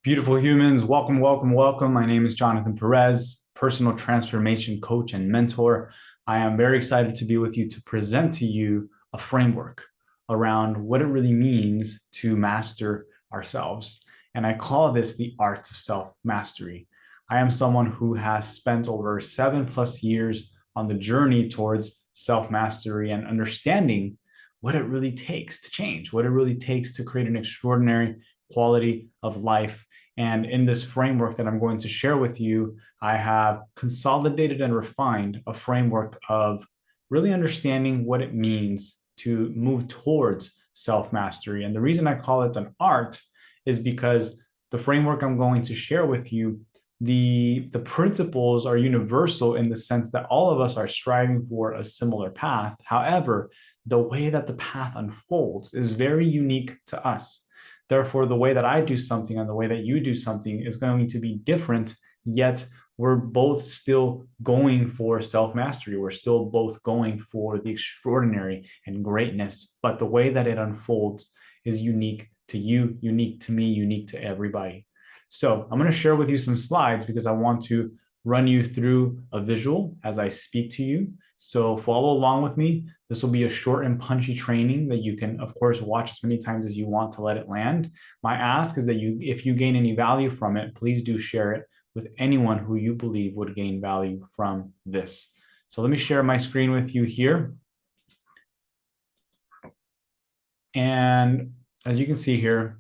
Beautiful humans, welcome, welcome, welcome. My name is Jonathan Perez, personal transformation coach and mentor. I am very excited to be with you to present to you a framework around what it really means to master ourselves. And I call this the art of self mastery. I am someone who has spent over 7+ years on the journey towards self mastery and understanding what it really takes to change, what it really takes to create an extraordinary quality of life. And in this framework that I'm going to share with you, I have consolidated and refined a framework of really understanding what it means to move towards self mastery. And the reason I call it an art is because the framework I'm going to share with you, the principles are universal in the sense that all of us are striving for a similar path. However, the way that the path unfolds is very unique to us. Therefore, the way that I do something and the way that you do something is going to be different, yet we're both still going for self mastery. We're still both going for the extraordinary and greatness. But the way that it unfolds is unique to you, unique to me, unique to everybody. So I'm going to share with you some slides because I want to run you through a visual as I speak to you. So follow along with me. This will be a short and punchy training that you can, of course, watch as many times as you want to let it land. My ask is that if you gain any value from it, please do share it with anyone who you believe would gain value from this. So let me share my screen with you here. And as you can see here,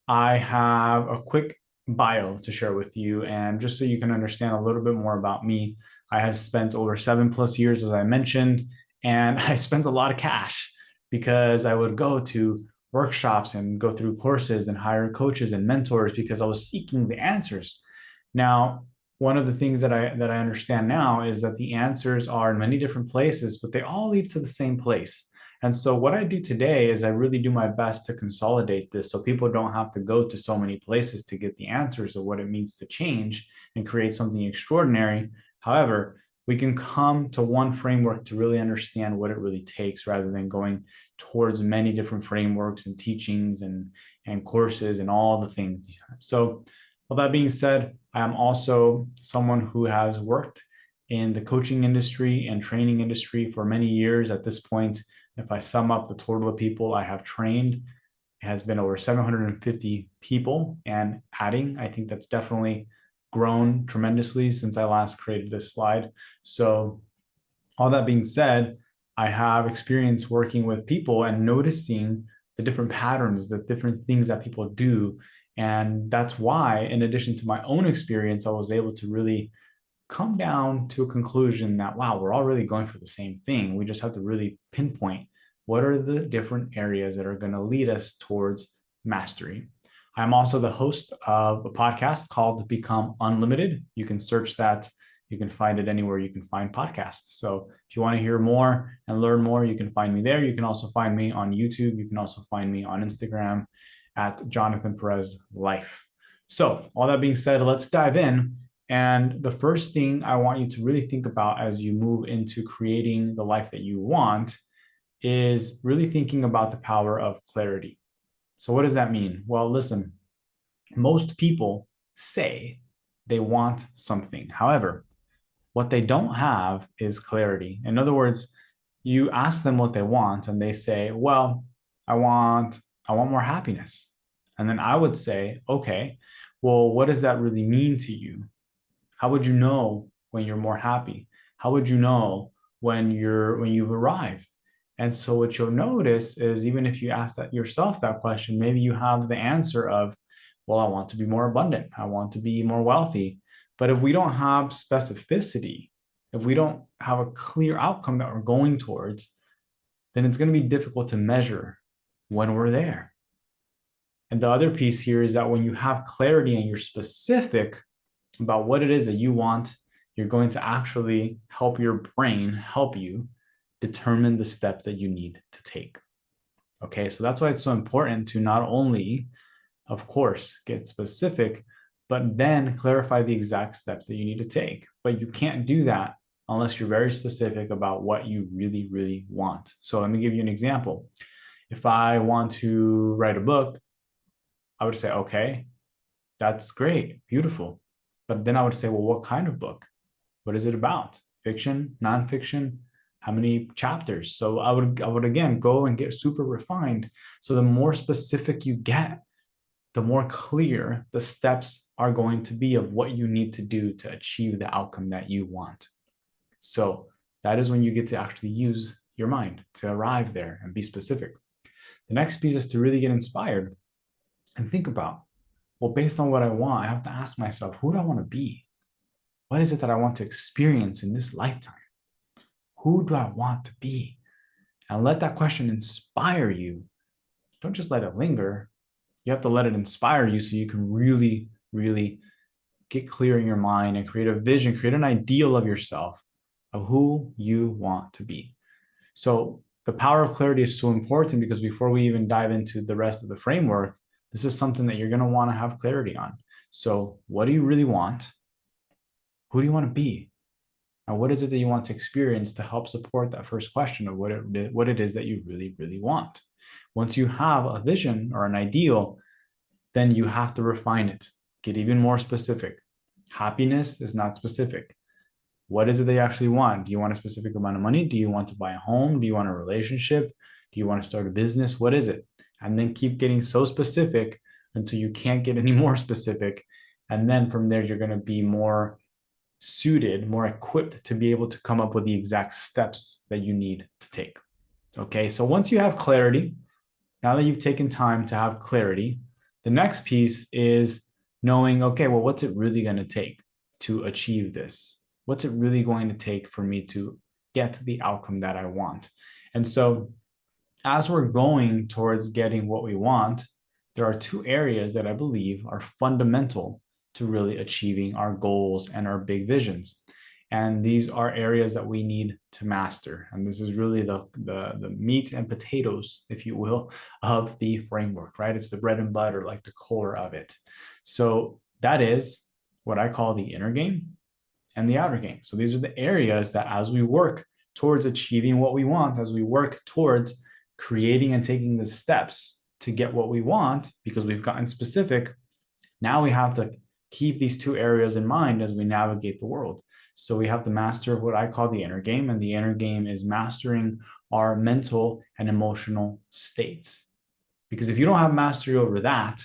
I have a quick bio to share with you. And just so you can understand a little bit more about me, I have spent over 7+ years, as I mentioned, and I spent a lot of cash because I would go to workshops and go through courses and hire coaches and mentors because I was seeking the answers. Now, one of the things that I understand now is that the answers are in many different places, but they all lead to the same place. And so what I do today is I really do my best to consolidate this so people don't have to go to so many places to get the answers of what it means to change and create something extraordinary. However, we can come to one framework to really understand what it really takes rather than going towards many different frameworks and teachings and courses and all the things. So with that being said, I am also someone who has worked in the coaching industry and training industry for many years. At this point, if I sum up the total of people I have trained, it has been over 750 people and adding. I think that's definitely grown tremendously since I last created this slide. So all that being said, I have experience working with people and noticing the different patterns, the different things that people do. And that's why, in addition to my own experience, I was able to really come down to a conclusion that, wow, we're all really going for the same thing. We just have to really pinpoint what are the different areas that are going to lead us towards mastery. I'm also the host of a podcast called Become Unlimited. You can search that. You can find it anywhere you can find podcasts. So if you want to hear more and learn more, you can find me there. You can also find me on YouTube. You can also find me on Instagram at Jonathan Perez Life. So all that being said, let's dive in. And the first thing I want you to really think about as you move into creating the life that you want is really thinking about the power of clarity. So, what does that mean? Well, listen, most people say they want something. However, what they don't have is clarity. In other words, you ask them what they want and they say, "Well, I want more happiness." And then I would say, "Okay, well, what does that really mean to you? How would you know when you're more happy? How would you know when you've arrived?" And so what you'll notice is even if you ask that yourself that question, maybe you have the answer of, well, I want to be more abundant. I want to be more wealthy. But if we don't have specificity, if we don't have a clear outcome that we're going towards, then it's going to be difficult to measure when we're there. And the other piece here is that when you have clarity and you're specific about what it is that you want, you're going to actually help your brain help you determine the steps that you need to take. Okay, so that's why it's so important to not only, of course, get specific, but then clarify the exact steps that you need to take. But you can't do that unless you're very specific about what you really, really want. So let me give you an example. If I want to write a book, I would say, okay, that's great, beautiful. But then I would say, well, what kind of book? What is it about? Fiction, nonfiction? How many chapters? So I would again go and get super refined. So the more specific you get, the more clear the steps are going to be of what you need to do to achieve the outcome that you want. So that is when you get to actually use your mind to arrive there and be specific. The next piece is to really get inspired and think about, well, based on what I want, I have to ask myself, who do I want to be? What is it that I want to experience in this lifetime? Who do I want to be? And let that question inspire you. Don't just let it linger. You have to let it inspire you so you can really, really get clear in your mind and create a vision, create an ideal of yourself, of who you want to be. So the power of clarity is so important because before we even dive into the rest of the framework, this is something that you're going to want to have clarity on. So what do you really want? Who do you want to be? And what is it that you want to experience to help support that first question of what it is that you really, really want? Once you have a vision or an ideal, then you have to refine it, get even more specific. Happiness is not specific. What is it that you actually want? Do you want a specific amount of money? Do you want to buy a home? Do you want a relationship? Do you want to start a business? What is it? And then keep getting so specific until you can't get any more specific. And then from there, you're going to be more suited, more equipped to be able to come up with the exact steps that you need to take. Okay, so once you have clarity, now that you've taken time to have clarity, the next piece is knowing, okay, well, what's it really going to take to achieve this? What's it really going to take for me to get the outcome that I want? And so as we're going towards getting what we want, there are two areas that I believe are fundamental to really achieving our goals and our big visions. And these are areas that we need to master. And this is really the meat and potatoes, if you will, of the framework, right? It's the bread and butter, like the core of it. So that is what I call the inner game and the outer game. So these are the areas that as we work towards achieving what we want, as we work towards creating and taking the steps to get what we want, because we've gotten specific, now we have to keep these two areas in mind as we navigate the world. So we have to master what I call the inner game, and the inner game is mastering our mental and emotional states. Because if you don't have mastery over that,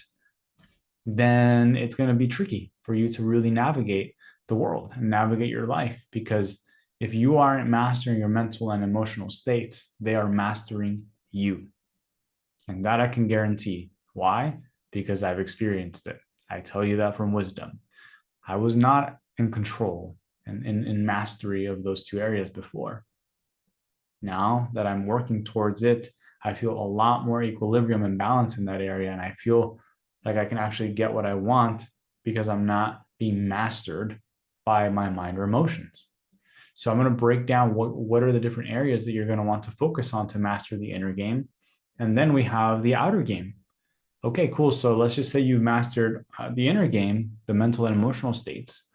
then it's going to be tricky for you to really navigate the world and navigate your life. Because if you aren't mastering your mental and emotional states, they are mastering you. And that I can guarantee. Why? Because I've experienced it. I tell you that from wisdom. I was not in control and in mastery of those two areas before. Now that I'm working towards it, I feel a lot more equilibrium and balance in that area. And I feel like I can actually get what I want because I'm not being mastered by my mind or emotions. So I'm going to break down what are the different areas that you're going to want to focus on to master the inner game. And then we have the outer game. Okay, cool. So let's just say you've mastered the inner game, the mental and emotional states.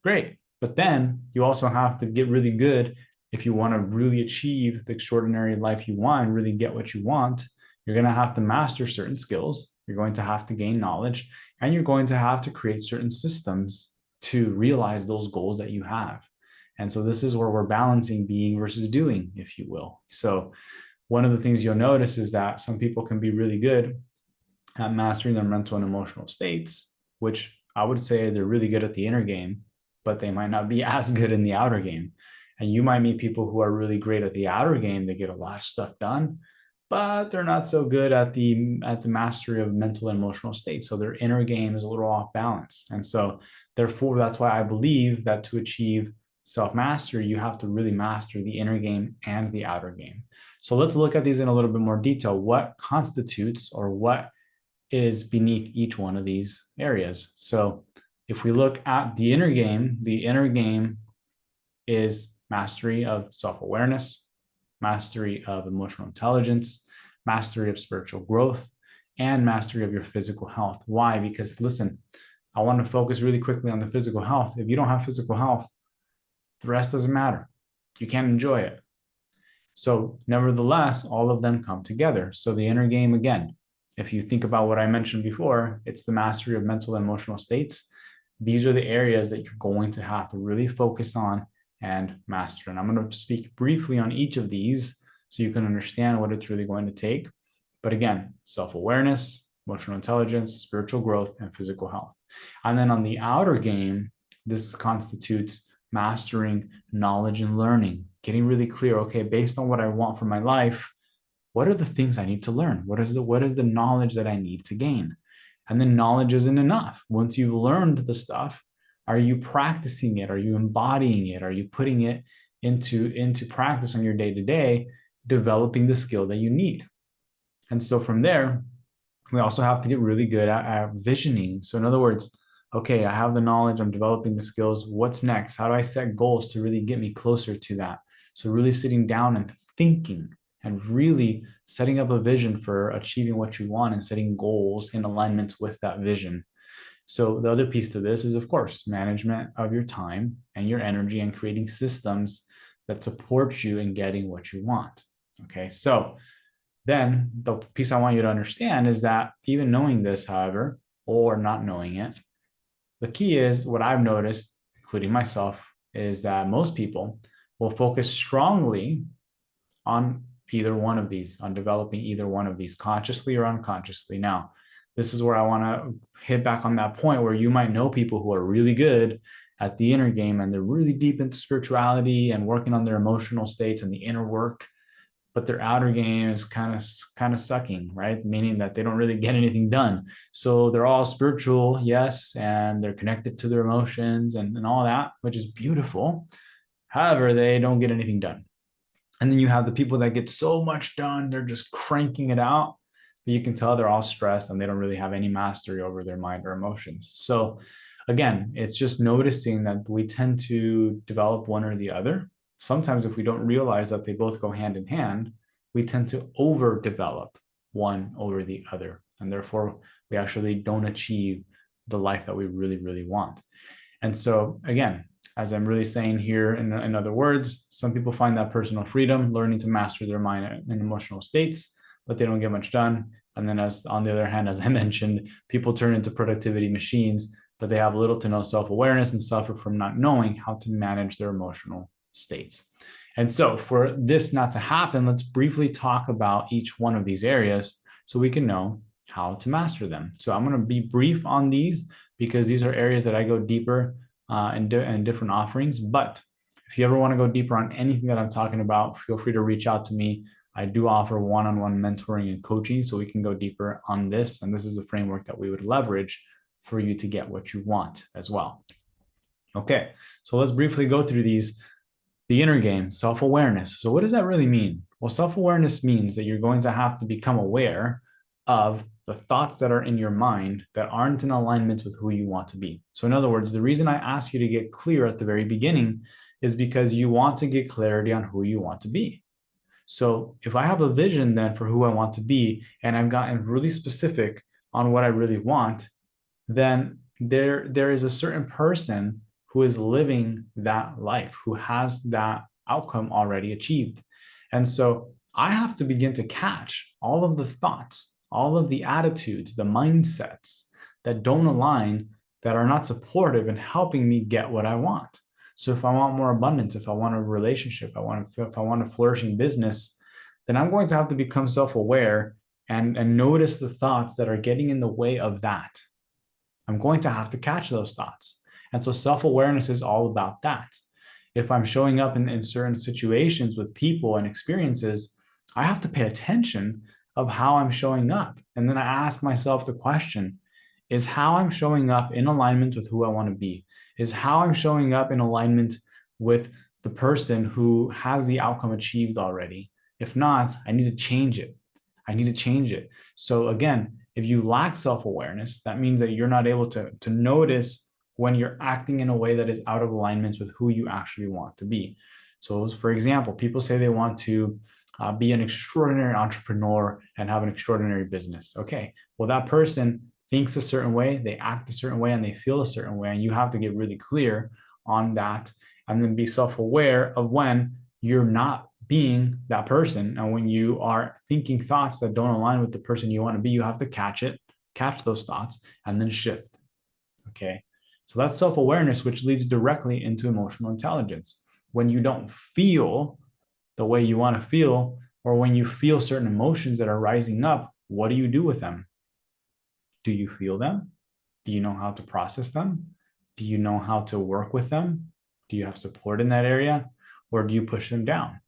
Great. But then you also have to get really good if you want to really achieve the extraordinary life you want and really get what you want. You're going to have to master certain skills. You're going to have to gain knowledge, and you're going to have to create certain systems to realize those goals that you have. And so this is where we're balancing being versus doing, if you will. So one of the things you'll notice is that some people can be really good at mastering their mental and emotional states, which I would say they're really good at the inner game, but they might not be as good in the outer game. And you might meet people who are really great at the outer game. They get a lot of stuff done, but they're not so good at the mastery of mental and emotional states. So their inner game is a little off balance. And so therefore, that's why I believe that to achieve self-mastery, you have to really master the inner game and the outer game. So let's look at these in a little bit more detail. What constitutes or what is beneath each one of these areas? So if we look at the inner game is mastery of self-awareness, mastery of emotional intelligence, mastery of spiritual growth, and mastery of your physical health. Why? Because listen, I want to focus really quickly on the physical health. If you don't have physical health, the rest doesn't matter. You can't enjoy it. So nevertheless, all of them come together. So the inner game, again, If you think about what I mentioned before, it's the mastery of mental and emotional states. These are the areas that you're going to have to really focus on and master. And I'm going to speak briefly on each of these so you can understand what it's really going to take. But again, self-awareness, emotional intelligence, spiritual growth, and physical health. And then on the outer game, this constitutes mastering knowledge and learning, getting really clear, okay, based on what I want for my life, what are the things I need to learn? What is the knowledge that I need to gain? And then knowledge isn't enough. Once you've learned the stuff, are you practicing it? Are you embodying it? Are you putting it into practice on your day-to-day, developing the skill that you need? And so from there, we also have to get really good at visioning. So in other words, okay, I have the knowledge, I'm developing the skills. What's next? How do I set goals to really get me closer to that? So really sitting down and thinking and really setting up a vision for achieving what you want and setting goals in alignment with that vision. So the other piece to this is, of course, management of your time and your energy and creating systems that support you in getting what you want. Okay, so then the piece I want you to understand is that even knowing this, however, or not knowing it, the key is what I've noticed, including myself, is that most people will focus strongly on either one of these, on developing either one of these consciously or unconsciously. Now, this is where I want to hit back on that point where you might know people who are really good at the inner game and they're really deep into spirituality and working on their emotional states and the inner work, but their outer game is kind of sucking, right? Meaning that they don't really get anything done. So they're all spiritual, yes, and they're connected to their emotions and all that, which is beautiful. However, they don't get anything done. And then you have the people that get so much done, they're just cranking it out, but you can tell they're all stressed and they don't really have any mastery over their mind or emotions. So again, it's just noticing that we tend to develop one or the other. Sometimes if we don't realize that they both go hand in hand, we tend to overdevelop one over the other. And therefore, we actually don't achieve the life that we really, really want. And so again, as I'm really saying here in other words, some people find that personal freedom, learning to master their mind and emotional states, but they don't get much done. And then as on the other hand, as I mentioned, people turn into productivity machines, but they have little to no self-awareness and suffer from not knowing how to manage their emotional states. And so for this not to happen, let's briefly talk about each one of these areas so we can know how to master them. So I'm going to be brief on these because these are areas that I go deeper in different offerings. But if you ever want to go deeper on anything that I'm talking about, feel free to reach out to me. I do offer one-on-one mentoring and coaching so we can go deeper on this. And this is a framework that we would leverage for you to get what you want as well. Okay, so let's briefly go through these. The inner game, self-awareness. So what does that really mean? Well, self-awareness means that you're going to have to become aware of the thoughts that are in your mind that aren't in alignment with who you want to be. So in other words, the reason I ask you to get clear at the very beginning is because you want to get clarity on who you want to be. So if I have a vision then for who I want to be, and I've gotten really specific on what I really want, then there is a certain person who is living that life, who has that outcome already achieved. And so I have to begin to catch all of the thoughts, all of the attitudes, the mindsets that don't align, that are not supportive in helping me get what I want. So if I want more abundance, if I want a relationship, if I want a flourishing business, then I'm going to have to become self-aware and notice the thoughts that are getting in the way of that. I'm going to have to catch those thoughts. And so self-awareness is all about that. If I'm showing up in certain situations with people and experiences, I have to pay attention of how I'm showing up. And then I ask myself the question, is how I'm showing up in alignment with who I want to be? Is how I'm showing up in alignment with the person who has the outcome achieved already? If not, I need to change it. I need to change it. So again, if you lack self-awareness, that means that you're not able to notice when you're acting in a way that is out of alignment with who you actually want to be. So for example, people say they want to be an extraordinary entrepreneur and have an extraordinary business. Okay, well, that person thinks a certain way, they act a certain way, and they feel a certain way. And you have to get really clear on that and then be self-aware of when you're not being that person. And when you are thinking thoughts that don't align with the person you want to be, you have to catch those thoughts, and then shift. Okay. So that's self-awareness, which leads directly into emotional intelligence. When you don't feel the way you want to feel, or when you feel certain emotions that are rising up, what do you do with them? Do you feel them? Do you know how to process them? Do you know how to work with them? Do you have support in that area? Or do you push them down?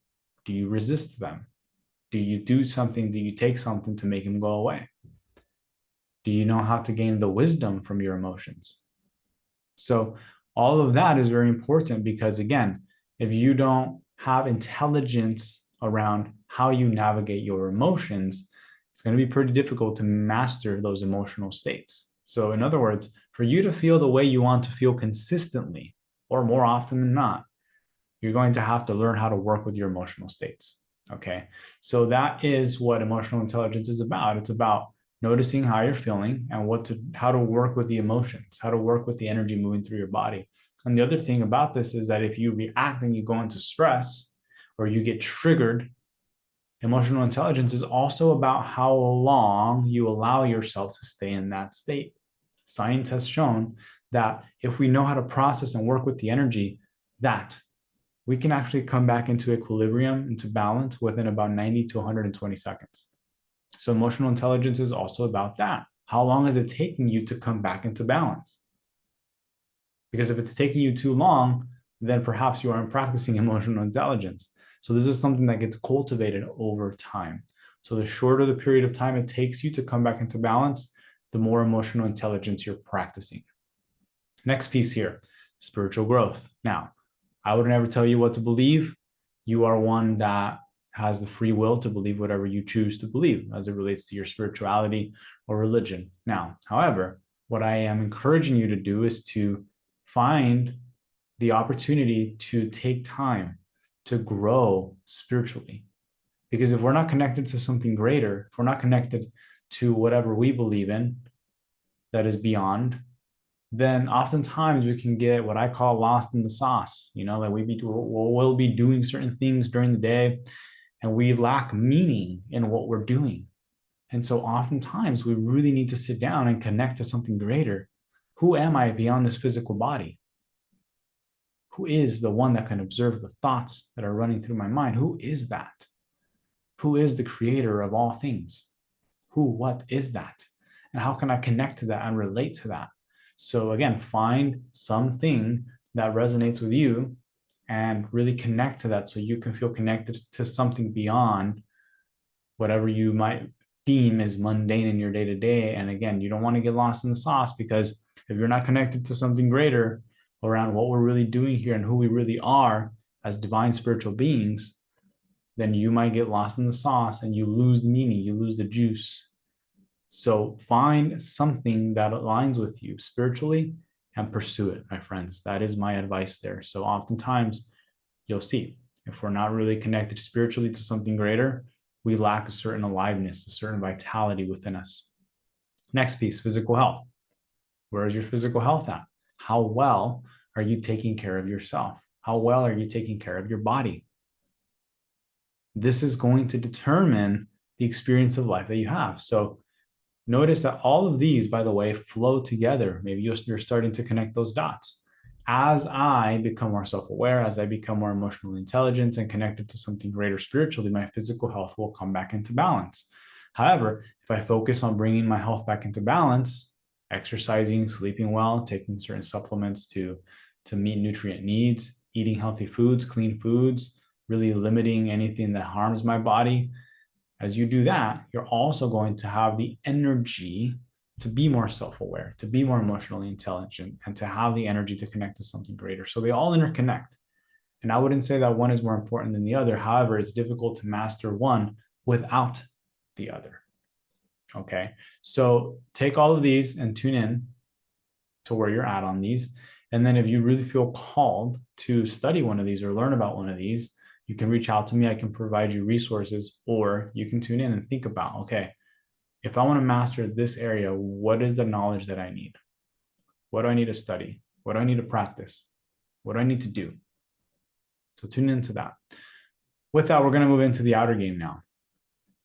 Do you resist them? Do you do something? Do you take something to make them go away? Do you know how to gain the wisdom from your emotions? So, all of that is very important because, again, if you don't have intelligence around how you navigate your emotions, it's going to be pretty difficult to master those emotional states. So, in other words, for you to feel the way you want to feel consistently, or more often than not, you're going to have to learn how to work with your emotional states. Okay. So that is what emotional intelligence is about. It's about noticing how you're feeling and how to work with the emotions, how to work with the energy moving through your body. And the other thing about this is that if you react and you go into stress or you get triggered, emotional intelligence is also about how long you allow yourself to stay in that state. Science has shown that if we know how to process and work with the energy, that we can actually come back into equilibrium, into balance within about 90 to 120 seconds. So emotional intelligence is also about that. How long is it taking you to come back into balance? Because if it's taking you too long, then perhaps you aren't practicing emotional intelligence. So this is something that gets cultivated over time. So the shorter the period of time it takes you to come back into balance, the more emotional intelligence you're practicing. Next piece here, spiritual growth. Now, I would never tell you what to believe. You are one that has the free will to believe whatever you choose to believe as it relates to your spirituality or religion. Now, however, what I am encouraging you to do is to find the opportunity to take time to grow spiritually. Because if we're not connected to something greater, if we're not connected to whatever we believe in that is beyond, then oftentimes we can get what I call lost in the sauce. Like we'll be doing certain things during the day and we lack meaning in what we're doing. And so oftentimes we really need to sit down and connect to something greater. Who am I beyond this physical body? Who is the one that can observe the thoughts that are running through my mind? Who is that? Who is the creator of all things? What is that? And how can I connect to that and relate to that? So again, find something that resonates with you and really connect to that so you can feel connected to something beyond whatever you might deem as mundane in your day to day. And again, you don't want to get lost in the sauce, because if you're not connected to something greater around what we're really doing here and who we really are as divine spiritual beings, then you might get lost in the sauce and you lose the meaning, you lose the juice. So find something that aligns with you spiritually and pursue it, my friends. That is my advice there. So oftentimes you'll see if we're not really connected spiritually to something greater, we lack a certain aliveness, a certain vitality within us. Next piece, physical health. Where is your physical health at? How well are you taking care of yourself? How well are you taking care of your body? This is going to determine the experience of life that you have. So notice that all of these, by the way, flow together. Maybe you're starting to connect those dots. As I become more self-aware, as I become more emotionally intelligent and connected to something greater spiritually, my physical health will come back into balance. However, if I focus on bringing my health back into balance, exercising, sleeping well, taking certain supplements to meet nutrient needs, eating healthy foods, clean foods, really limiting anything that harms my body, as you do that, you're also going to have the energy to be more self-aware, to be more emotionally intelligent, and to have the energy to connect to something greater. So they all interconnect. And I wouldn't say that one is more important than the other. However, it's difficult to master one without the other. Okay. So take all of these and tune in to where you're at on these. And then if you really feel called to study one of these or learn about one of these, you can reach out to me. I can provide you resources, or you can tune in and think about, okay, if I want to master this area, what is the knowledge that I need? What do I need to study? What do I need to practice? What do I need to do? So tune into that. With that, we're going to move into the outer game now.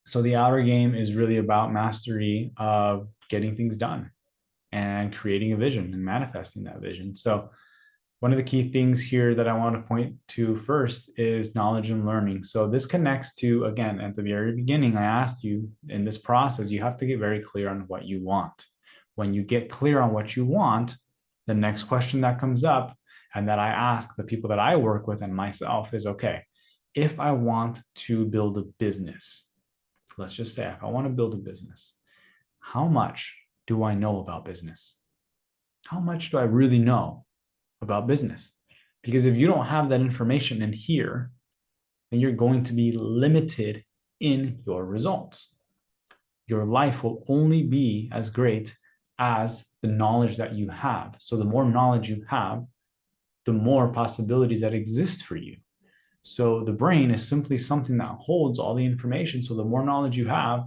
So the outer game is really about mastery of getting things done and creating a vision and manifesting that vision. So one of the key things here that I want to point to first is knowledge and learning. So this connects to, again, at the very beginning, I asked you in this process, you have to get very clear on what you want. When you get clear on what you want, the next question that comes up and that I ask the people that I work with and myself is, okay, if I want to build a business, let's just say if I want to build a business, how much do I know about business? How much do I really know about business? Because if you don't have that information in here, then you're going to be limited in your results. Your life will only be as great as the knowledge that you have. So the more knowledge you have, the more possibilities that exist for you. So the brain is simply something that holds all the information. So the more knowledge you have,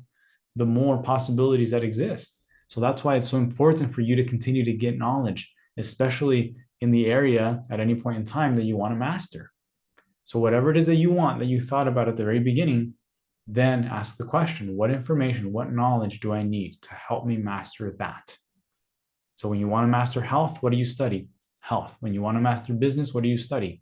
the more possibilities that exist. So that's why it's so important for you to continue to get knowledge, especially in the area at any point in time that you want to master. So whatever it is that you want, that you thought about at the very beginning, then ask the question, what information, what knowledge do I need to help me master that? So when you want to master health, what do you study? Health. When you want to master business, what do you study?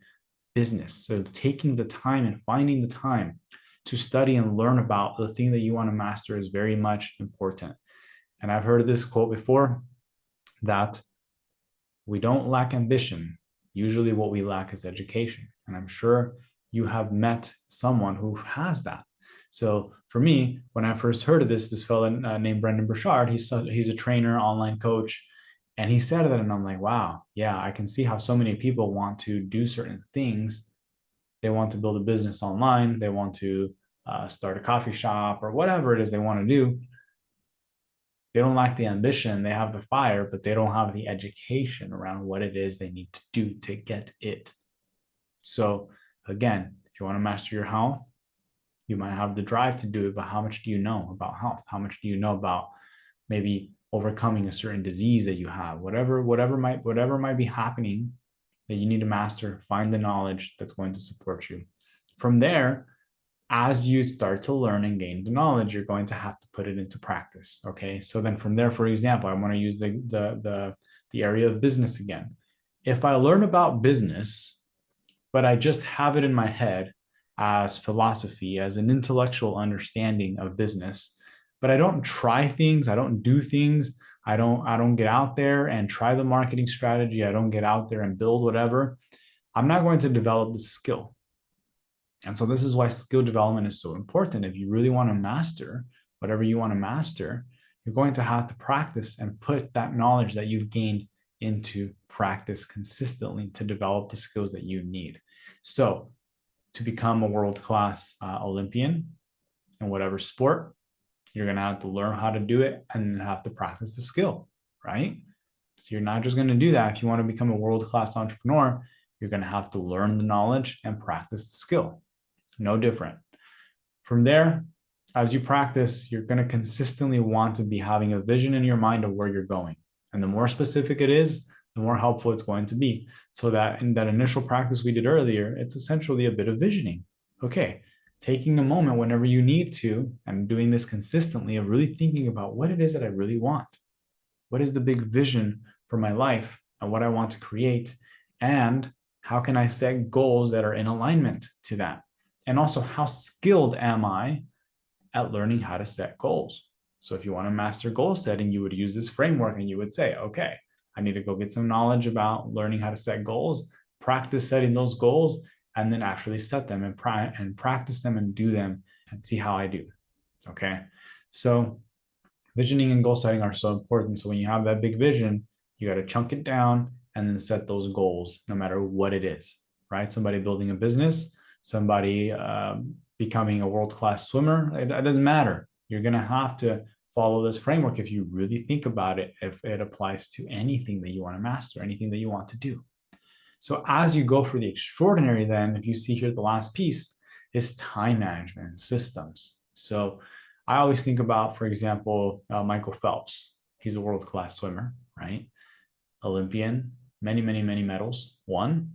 Business. So taking the time and finding the time to study and learn about the thing that you want to master is very much important. And I've heard this quote before, that we don't lack ambition. Usually what we lack is education. And I'm sure you have met someone who has that. So for me, when I first heard of this fellow named Brendan Burchard, he's a trainer, online coach, and he said that, and I'm like, wow, yeah, I can see how so many people want to do certain things. They want to build a business online. They want to start a coffee shop or whatever it is they want to do. They don't lack the ambition. They have the fire, but they don't have the education around what it is they need to do to get it. So again, if you want to master your health, you might have the drive to do it, but how much do you know about health? How much do you know about maybe overcoming a certain disease that you have? Whatever might be happening that you need to master, find the knowledge that's going to support you. From there, as you start to learn and gain the knowledge, you're going to have to put it into practice. Okay. So then from there, for example, I want to use the area of business again. If I learn about business, but I just have it in my head as philosophy, as an intellectual understanding of business, but I don't try things, I don't do things, I don't get out there and try the marketing strategy, I don't get out there and build whatever, I'm not going to develop the skill. And so this is why skill development is so important. If you really want to master whatever you want to master, you're going to have to practice and put that knowledge that you've gained into practice consistently to develop the skills that you need. So to become a world-class Olympian in whatever sport, you're going to have to learn how to do it and then have to practice the skill, right? So you're not just going to do that. If you want to become a world-class entrepreneur, you're going to have to learn the knowledge and practice the skill. No different. From there, as you practice, you're going to consistently want to be having a vision in your mind of where you're going. And the more specific it is, the more helpful it's going to be. So that in that initial practice we did earlier, it's essentially a bit of visioning. Okay, taking a moment whenever you need to, and doing this consistently, of really thinking about what it is that I really want. What is the big vision for my life and what I want to create? And how can I set goals that are in alignment to that? And also, how skilled am I at learning how to set goals? So if you want to master goal setting, you would use this framework and you would say, okay, I need to go get some knowledge about learning how to set goals, practice setting those goals, and then actually set them and practice them and do them and see how I do. Okay. So visioning and goal setting are so important. So when you have that big vision, you got to chunk it down and then set those goals, no matter what it is, right? Somebody building a business, somebody becoming a world-class swimmer, it doesn't matter. You're going to have to follow this framework if you really think about it, if it applies to anything that you want to master, anything that you want to do. So as you go for the extraordinary, then, if you see here, the last piece is time management and systems. So I always think about, for example, Michael Phelps. He's a world-class swimmer, right? Olympian, many medals won.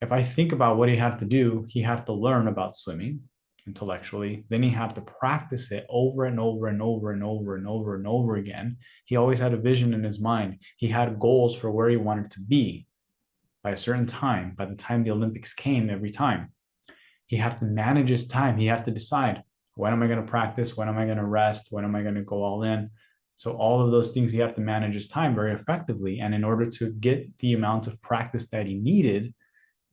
if I think about what he had to do, he had to learn about swimming intellectually. Then he had to practice it over and over and over and over and over and over again. He always had a vision in his mind. He had goals for where he wanted to be by a certain time, by the time the Olympics came every time. He had to manage his time. He had to decide, when am I going to practice? When am I going to rest? When am I going to go all in? So all of those things, he had to manage his time very effectively. And in order to get the amount of practice that he needed,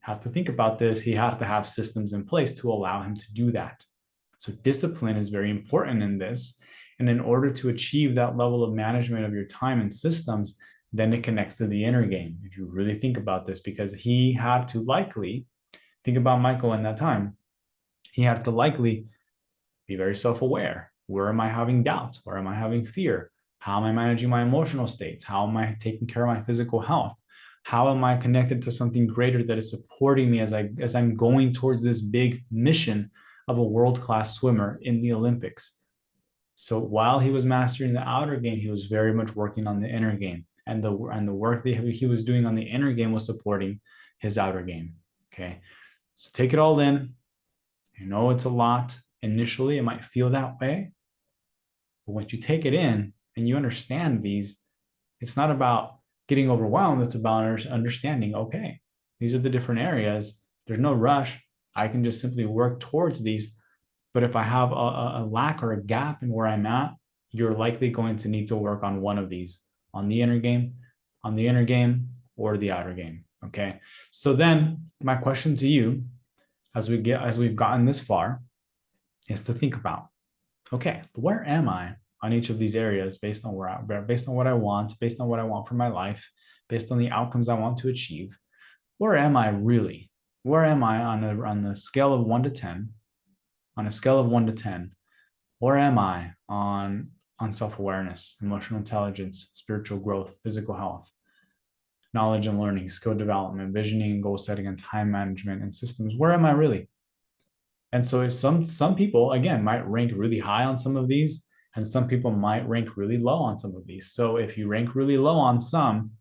have to think about this, he had to have systems in place to allow him to do that. So discipline is very important in this. And in order to achieve that level of management of your time and systems, then it connects to the inner game. If you really think about this, because he had to likely think about Michael in that time, he had to likely be very self-aware. Where am I having doubts? Where am I having fear? How am I managing my emotional states? How am I taking care of my physical health? How am I connected to something greater that is supporting me as I'm going towards this big mission of a world-class swimmer in the Olympics? So while he was mastering the outer game, he was very much working on the inner game. And the work that he was doing on the inner game was supporting his outer game. Okay. So take it all in. You know, it's a lot. Initially, it might feel that way. But once you take it in and you understand these, it's not about getting overwhelmed. It's about understanding, okay, these are the different areas. There's no rush. I can just simply work towards these. But if I have a lack or a gap in where I'm at, you're likely going to need to work on one of these, on the inner game, or the outer game. Okay. So then my question to you, as we've gotten this far, is to think about, okay, where am I on each of these areas based on based on what I want, based on what I want for my life, based on the outcomes I want to achieve. Where am I really? Where am I on the scale of 1 to 10? On a scale of 1 to 10, where am I on self-awareness, emotional intelligence, spiritual growth, physical health, knowledge and learning, skill development, visioning and goal setting, and time management and systems? Where am I really? And so some people, again, might rank really high on some of these, and some people might rank really low on some of these. So if you rank really low on some,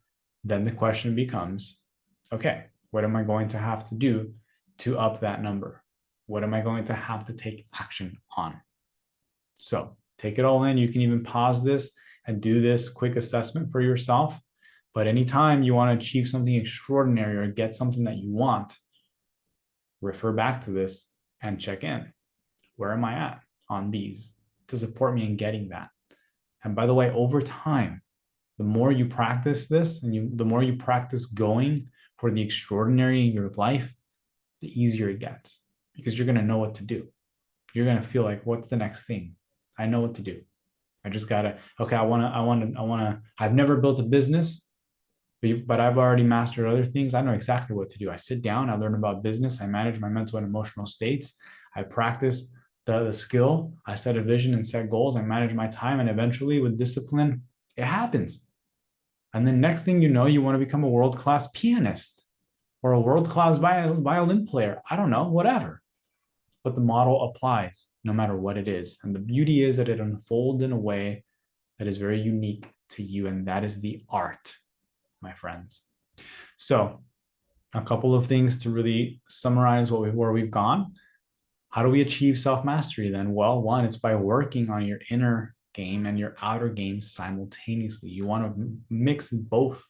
then the question becomes, okay, what am I going to have to do to up that number? What am I going to have to take action on? So take it all in. You can even pause this and do this quick assessment for yourself. But anytime you want to achieve something extraordinary or get something that you want, refer back to this and check in. Where am I at on these to support me in getting that? And by the way, over time, the more you practice this and the more you practice going for the extraordinary in your life, the easier it gets, because you're going to know what to do. You're going to feel like, what's the next thing? I know what to do. I just got to, okay, I've never built a business, but I've already mastered other things. I know exactly what to do. I sit down, I learn about business, I manage my mental and emotional states, I practice the skill, I set a vision and set goals, I manage my time, and eventually with discipline, it happens. And then next thing you know, you want to become a world-class pianist or a world-class violin player. I don't know, whatever. But the model applies no matter what it is. And the beauty is that it unfolds in a way that is very unique to you. And that is the art, my friends. So a couple of things to really summarize where we've gone. How do we achieve self-mastery then? Well, one, it's by working on your inner game and your outer game simultaneously. You want to mix both,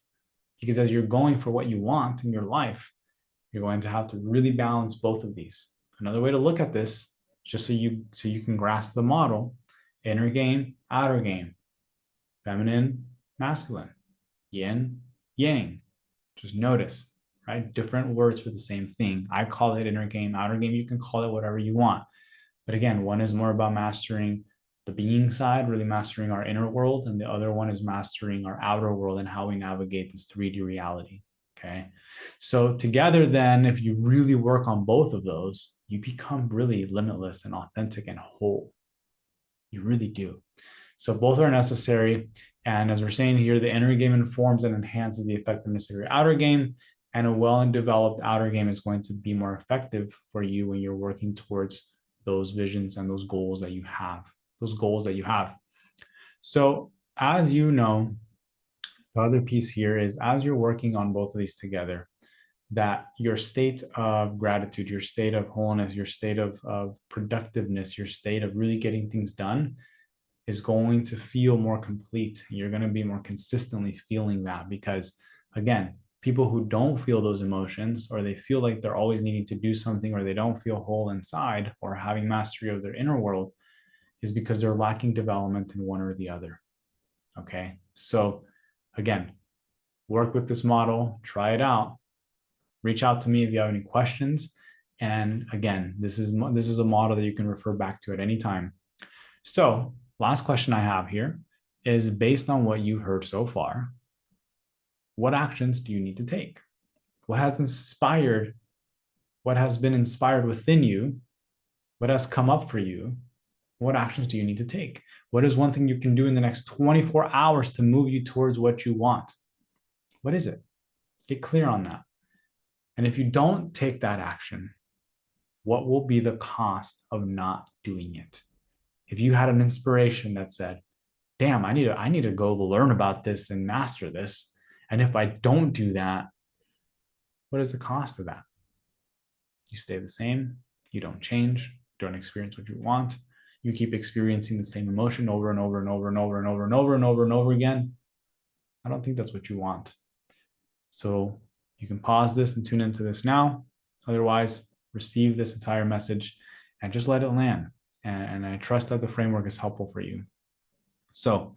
because as you're going for what you want in your life, you're going to have to really balance both of these. Another way to look at this, just so you can grasp the model: inner game, outer game, feminine, masculine, yin, yang. Just notice, right? Different words for the same thing. I call it inner game, outer game. You can call it whatever you want. But again, one is more about mastering the being side, really mastering our inner world, and the other one is mastering our outer world and how we navigate this 3D reality. Okay. So together, then, if you really work on both of those, you become really limitless and authentic and whole. You really do. So both are necessary. And as we're saying here, the inner game informs and enhances the effectiveness of your outer game. And a well and developed outer game is going to be more effective for you when you're working towards those visions and those goals that you have. So as you know, the other piece here is, as you're working on both of these together, that your state of gratitude, your state of wholeness, your state of productiveness, your state of really getting things done is going to feel more complete. You're going to be more consistently feeling that because, again, people who don't feel those emotions, or they feel like they're always needing to do something, or they don't feel whole inside or having mastery of their inner world, is because they're lacking development in one or the other. Okay. So, again, work with this model, try it out, reach out to me if you have any questions. And again, this is a model that you can refer back to at any time. So, last question I have here is, based on what you've heard so far, what actions do you need to take? What has been inspired within you? What has come up for you? What actions do you need to take? What is one thing you can do in the next 24 hours to move you towards what you want? What is it? Get clear on that. And if you don't take that action, what will be the cost of not doing it? If you had an inspiration that said, damn, I need to go learn about this and master this. And if I don't do that, what is the cost of that? You stay the same, you don't change, don't experience what you want. You keep experiencing the same emotion over and over and over and over and over and over and over and over again. I don't think that's what you want. So you can pause this and tune into this now. Otherwise, receive this entire message and just let it land. And I trust that the framework is helpful for you. So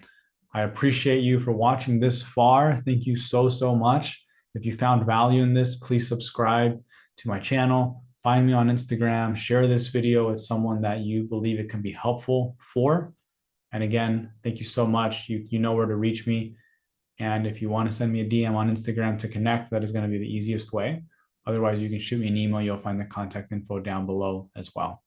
I appreciate you for watching this far. Thank you so, so much. If you found value in this, please subscribe to my channel. Find me on Instagram. Share this video with someone that you believe it can be helpful for. And again, thank you so much. You know where to reach me. And if you want to send me a DM on Instagram to connect, that is going to be the easiest way. Otherwise, you can shoot me an email. You'll find the contact info down below as well.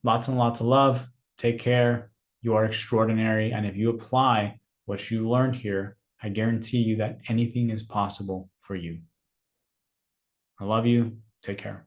Lots and lots of love. Take care. You are extraordinary. And if you apply what you learned here, I guarantee you that anything is possible for you. I love you. Take care.